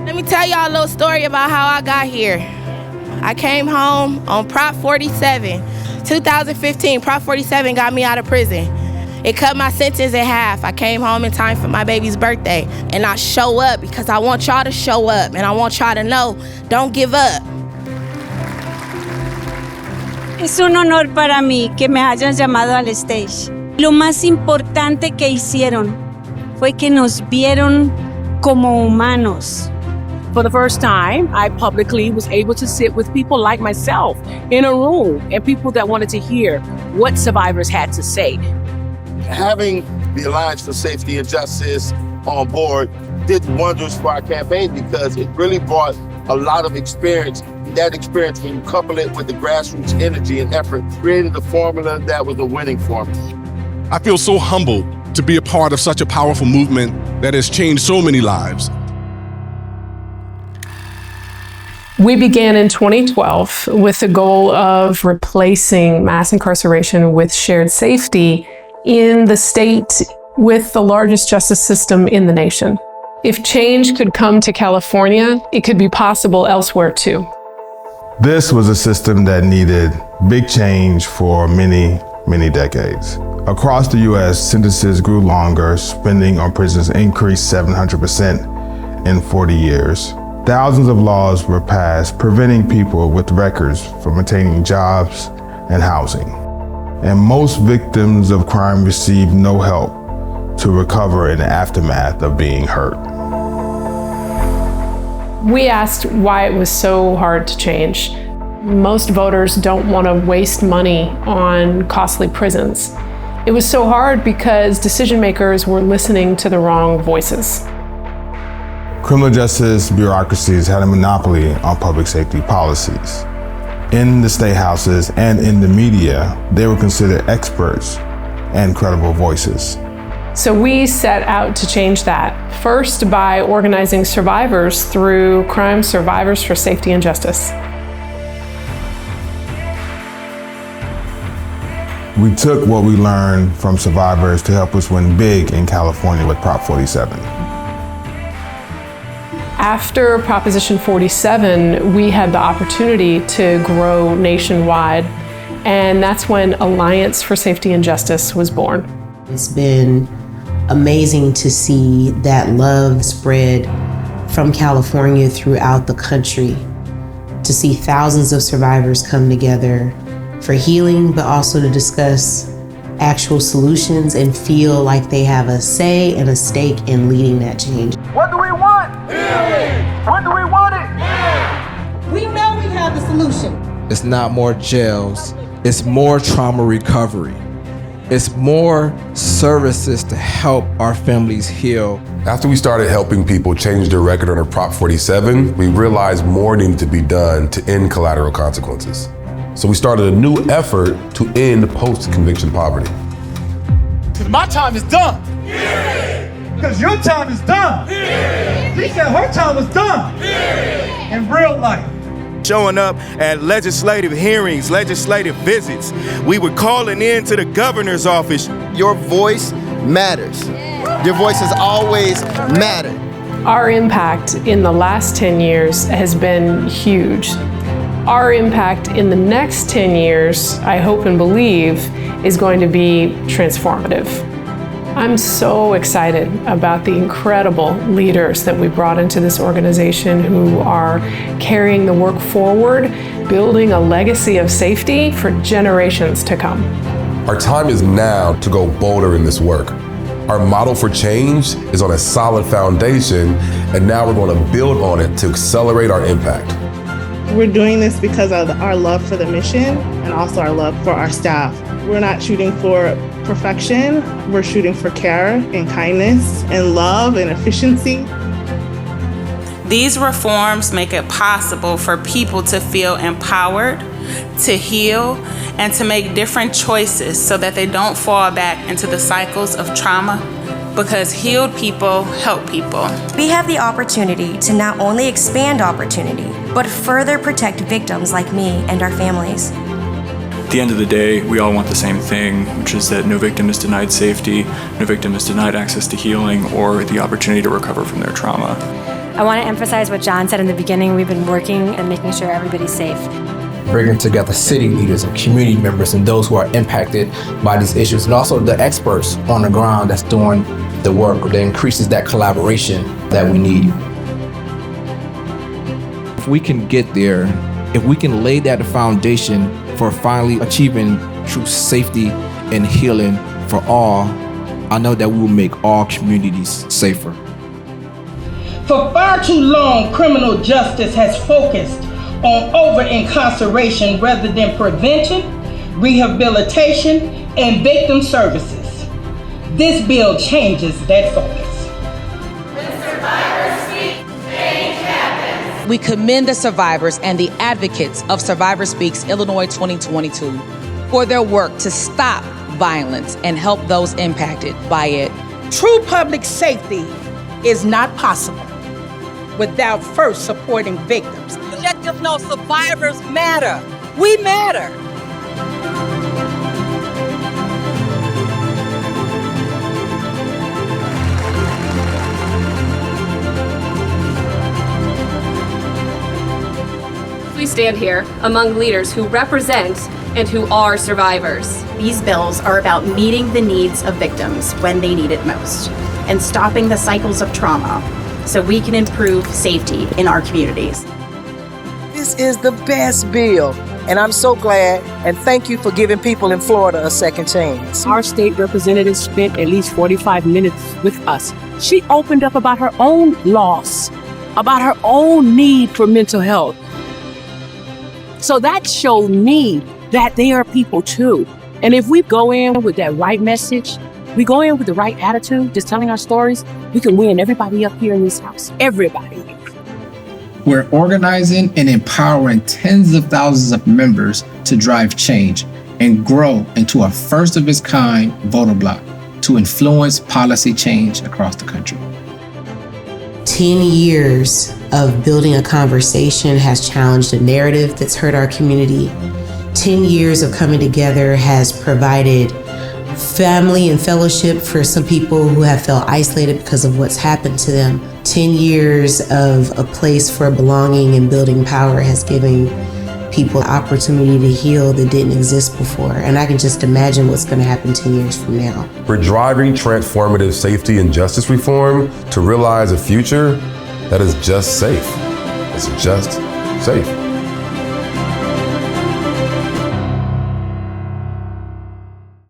Let me tell y'all a little story about how I got here. I came home on Prop 47. 2015, Prop 47 got me out of prison. It cut my sentence in half. I came home in time for my baby's birthday. And I show up because I want y'all to show up. And I want y'all to know, don't give up. Es un honor para mí que me hayan llamado al stage. Lo más importante que hicieron fue que nos vieron como humanos. For the first time, I publicly was able to sit with people like myself in a room and people that wanted to hear what survivors had to say. Having the Alliance for Safety and Justice on board did wonders for our campaign because it really brought a lot of experience. That experience, when you couple it with the grassroots energy and effort, created a formula that was a winning formula. I feel so humbled to be a part of such a powerful movement that has changed so many lives. We began in 2012 with the goal of replacing mass incarceration with shared safety in the state with the largest justice system in the nation. If change could come to California, it could be possible elsewhere too. This was a system that needed big change for many, many decades. Across the US, sentences grew longer, spending on prisons increased 700% in 40 years. Thousands of laws were passed preventing people with records from attaining jobs and housing. And most victims of crime received no help to recover in the aftermath of being hurt. We asked why it was so hard to change. Most voters don't want to waste money on costly prisons. It was so hard because decision makers were listening to the wrong voices. Criminal justice bureaucracies had a monopoly on public safety policies. In the state houses and in the media, they were considered experts and credible voices. So we set out to change that, first by organizing survivors through Crime Survivors for Safety and Justice. We took what we learned from survivors to help us win big in California with Prop 47. After Proposition 47, we had the opportunity to grow nationwide, and that's when Alliance for Safety and Justice was born. It's been amazing to see that love spread from California throughout the country, to see thousands of survivors come together for healing, but also to discuss actual solutions and feel like they have a say and a stake in leading that change. What do we want? Healing! When do we want it? Now! We know we have the solution. It's not more jails, it's more trauma recovery. It's more services to help our families heal. After we started helping people change their record under Prop 47, we realized more needed to be done to end collateral consequences. So we started a new effort to end post-conviction poverty. Because my time is done. Because your time is done. She said her time was done. In real life. Showing up at legislative hearings, legislative visits. We were calling in to the governor's office. Your voice matters. Your voice has always mattered. Our impact in the last 10 years has been huge. Our impact in the next 10 years, I hope and believe, is going to be transformative. I'm so excited about the incredible leaders that we brought into this organization who are carrying the work forward, building a legacy of safety for generations to come. Our time is now to go bolder in this work. Our model for change is on a solid foundation, and now we're going to build on it to accelerate our impact. We're doing this because of our love for the mission and also our love for our staff. We're not shooting for perfection, we're shooting for care and kindness and love and efficiency. These reforms make it possible for people to feel empowered, to heal, and to make different choices so that they don't fall back into the cycles of trauma, because healed people help people. We have the opportunity to not only expand opportunity, but further protect victims like me and our families. At the end of the day, we all want the same thing, which is that no victim is denied safety, no victim is denied access to healing or the opportunity to recover from their trauma. I want to emphasize what John said in the beginning. We've been working and making sure everybody's safe. Bringing together city leaders and community members and those who are impacted by these issues, and also the experts on the ground that's doing the work that increases that collaboration that we need. If we can get there, if we can lay that foundation for finally achieving true safety and healing for all, I know that we will make all communities safer. For far too long, criminal justice has focused on over-incarceration rather than prevention, rehabilitation, and victim services. This bill changes that focus. We commend the survivors and the advocates of Survivor Speaks Illinois 2022 for their work to stop violence and help those impacted by it. True public safety is not possible without first supporting victims. Let them know survivors matter. We matter. We stand here among leaders who represent and who are survivors. These bills are about meeting the needs of victims when they need it most and stopping the cycles of trauma so we can improve safety in our communities. This is the best bill, and I'm so glad, and thank you for giving people in Florida a second chance. Our state representative spent at least 45 minutes with us. She opened up about her own loss, about her own need for mental health. So that showed me that they are people too. And if we go in with that right message, we go in with the right attitude, just telling our stories, we can win everybody up here in this house. Everybody. We're organizing and empowering tens of thousands of members to drive change and grow into a first-of-its-kind voter bloc to influence policy change across the country. 10 years of building a conversation has challenged a narrative that's hurt our community. 10 years of coming together has provided family and fellowship for some people who have felt isolated because of what's happened to them. 10 years of a place for belonging and building power has given people the opportunity to heal that didn't exist before. And I can just imagine what's going to happen 10 years from now. We're driving transformative safety and justice reform to realize a future that is just safe. It's just safe.